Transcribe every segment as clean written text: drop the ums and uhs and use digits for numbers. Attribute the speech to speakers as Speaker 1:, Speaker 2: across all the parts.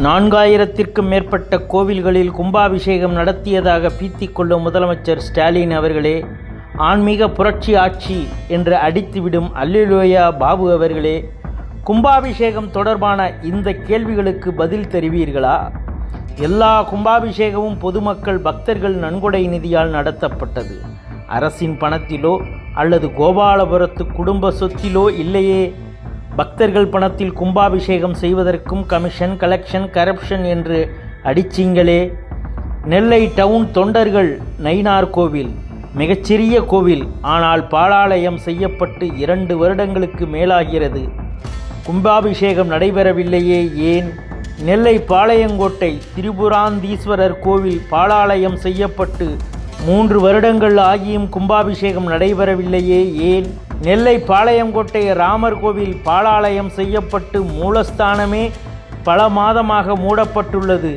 Speaker 1: 4000த்திற்கும் மேற்பட்ட கோவில்களில் கும்பாபிஷேகம் நடத்தியதாக பீத்திக்கொள்ளும் முதலமைச்சர் ஸ்டாலின் அவர்களே, ஆன்மீக புரட்சி ஆட்சி என்று அடித்துவிடும் அல்லேலூயா பாபு அவர்களே, கும்பாபிஷேகம் தொடர்பான இந்த கேள்விகளுக்கு பதில் தெரிவீர்களா? எல்லா கும்பாபிஷேகமும் பொதுமக்கள் பக்தர்கள் நன்கொடை நிதியால் நடத்தப்பட்டது. அரசின் பணத்திலோ அல்லது கோபாலபுரத்து குடும்ப சொத்திலோ இல்லையே. பக்தர்கள் பணத்தில் கும்பாபிஷேகம் செய்வதற்கும் கமிஷன், கலெக்ஷன், கரப்ஷன் என்று அடிச்சிங்களே. நெல்லை டவுன் தொண்டர்கள் நயினார் கோவில் மிகச்சிறிய கோவில், ஆனால் பாலாலயம் செய்யப்பட்டு 2 வருடங்களுக்கு மேலாகிறது. கும்பாபிஷேகம் நடைபெறவில்லையே ஏன்? நெல்லை பாளையங்கோட்டை திரிபுராந்தீஸ்வரர் கோவில் பாலாலயம் செய்யப்பட்டு 3 வருடங்கள் ஆகியும் கும்பாபிஷேகம் நடைபெறவில்லையே ஏன்? நெல்லை பாளையங்கோட்டை ராமர் கோவில் பாலாலயம் செய்யப்பட்டு மூலஸ்தானமே பல மாதமாக மூடப்பட்டுள்ளது.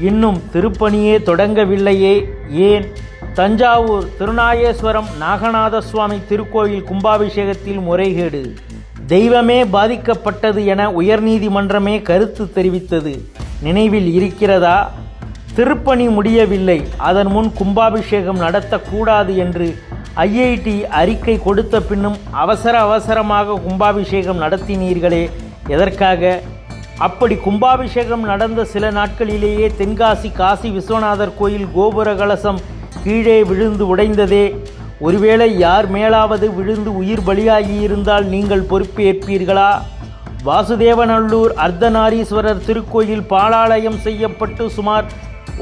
Speaker 1: இன்னும் திருப்பணியே தொடங்கவில்லையே ஏன்? தஞ்சாவூர் திருநாகேஸ்வரம் நாகநாத சுவாமி திருக்கோயில் கும்பாபிஷேகத்தில் முறைகேடு, தெய்வமே பாதிக்கப்பட்டது என உயர்நீதிமன்றமே கருத்து தெரிவித்தது நினைவில் இருக்கிறதா? திருப்பணி முடியவில்லை, அதன் முன் கும்பாபிஷேகம் நடத்தக்கூடாது என்று IIT அறிக்கை கொடுத்த பின்னும் அவசரமாக கும்பாபிஷேகம் நடத்தினீர்களே, எதற்காக? அப்படி கும்பாபிஷேகம் நடந்த சில நாட்களிலேயே தென்காசி காசி விஸ்வநாதர் கோயில் கோபுர கலசம் கீழே விழுந்து உடைந்ததே. ஒருவேளை யார் மேலாவது விழுந்து உயிர் பலியாகியிருந்தால் நீங்கள் பொறுப்பேற்பீர்களா? வாசுதேவநல்லூர் அர்த்தநாரீஸ்வரர் திருக்கோயில் பாலாலயம் செய்யப்பட்டு சுமார்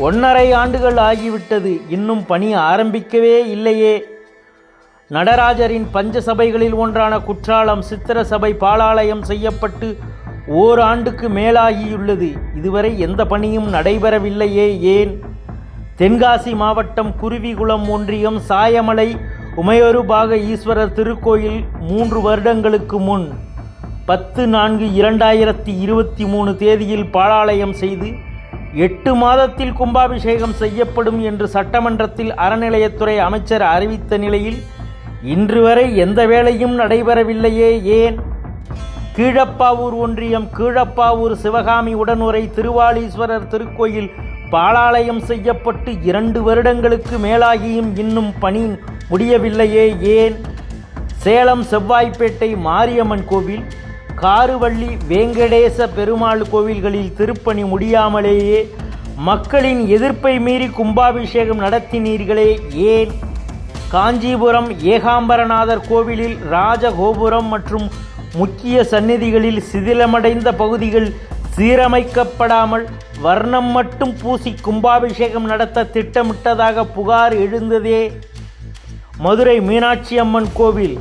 Speaker 1: 1.5 ஆண்டுகள் ஆகிவிட்டது, இன்னும் பணி ஆரம்பிக்கவே இல்லையே. நடராஜரின் பஞ்ச சபைகளில் ஒன்றான குற்றாலம் சித்திர சபை பாலாலயம் செய்யப்பட்டு 1 ஆண்டுக்கு மேலாகியுள்ளது, இதுவரை எந்த பணியும் நடைபெறவில்லையே ஏன்? தென்காசி மாவட்டம் குருவிகுளம் ஒன்றியம் சாயமலை உமையொருபாக ஈஸ்வரர் திருக்கோயில் 3 வருடங்களுக்கு முன் 10/4/2023 தேதியில் பாலாலயம் செய்து 8 மாதத்தில் கும்பாபிஷேகம் செய்யப்படும் என்று சட்டமன்றத்தில் அறநிலையத்துறை அமைச்சர் அறிவித்த நிலையில் இன்று வரை எந்த வேலையும் நடைபெறவில்லையே ஏன்? கீழப்பாவூர் ஒன்றியம் கீழப்பாவூர் சிவகாமி உடனுறை திருவாலீஸ்வரர் திருக்கோயில் பாலாலயம் செய்யப்பட்டு 2 வருடங்களுக்கு மேலாகியும் இன்னும் பணி முடியவில்லையே ஏன்? சேலம் செவ்வாய்ப்பேட்டை மாரியம்மன் கோவில், காருவள்ளி வேங்கடேச பெருமாள் கோவில்களில் திருப்பணி முடியாமலேயே மக்களின் எதிர்ப்பை மீறி கும்பாபிஷேகம் நடத்தினீர்களே ஏன்? காஞ்சிபுரம் ஏகாம்பரநாதர் கோவிலில் ராஜகோபுரம் மற்றும் முக்கிய சந்நிதிகளில் சிதிலமடைந்த பகுதிகள் சீரமைக்கப்படாமல் வர்ணம் மட்டும் பூசி கும்பாபிஷேகம் நடத்த திட்டமிட்டதாக புகார் எழுந்ததே. மதுரை மீனாட்சி அம்மன் கோவில்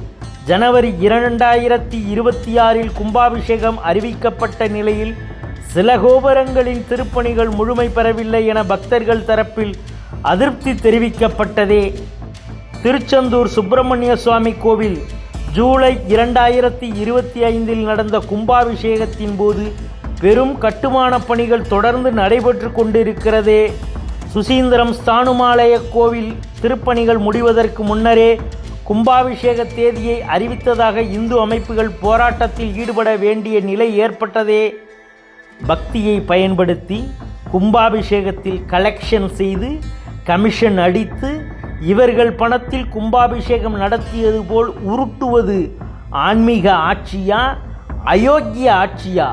Speaker 1: ஜனவரி 2026 கும்பாபிஷேகம் அறிவிக்கப்பட்ட நிலையில் சில கோபுரங்களின் திருப்பணிகள் முழுமை பெறவில்லை என பக்தர்கள் தரப்பில் அதிருப்தி தெரிவிக்கப்பட்டதே. திருச்செந்தூர் சுப்பிரமணிய சுவாமி கோவில் ஜூலை 2025 நடந்த கும்பாபிஷேகத்தின் போது பெரும் கட்டுமான பணிகள் தொடர்ந்து நடைபெற்று கொண்டிருக்கிறதே. சுசீந்திரம் ஸ்தானுமாலய கோவில் திருப்பணிகள் முடிவதற்கு முன்னரே கும்பாபிஷேக தேதியை அறிவித்ததாக இந்து அமைப்புகள் போராட்டத்தில் ஈடுபட வேண்டிய நிலை ஏற்பட்டதே. பக்தியை பயன்படுத்தி கும்பாபிஷேகத்தில் கலெக்ஷன் செய்து கமிஷன் அடித்து இவர்கள் பணத்தில் கும்பாபிஷேகம் நடத்தியது போல் உருட்டுவது ஆன்மீக ஆட்சியா, அயோக்கிய ஆட்சியா?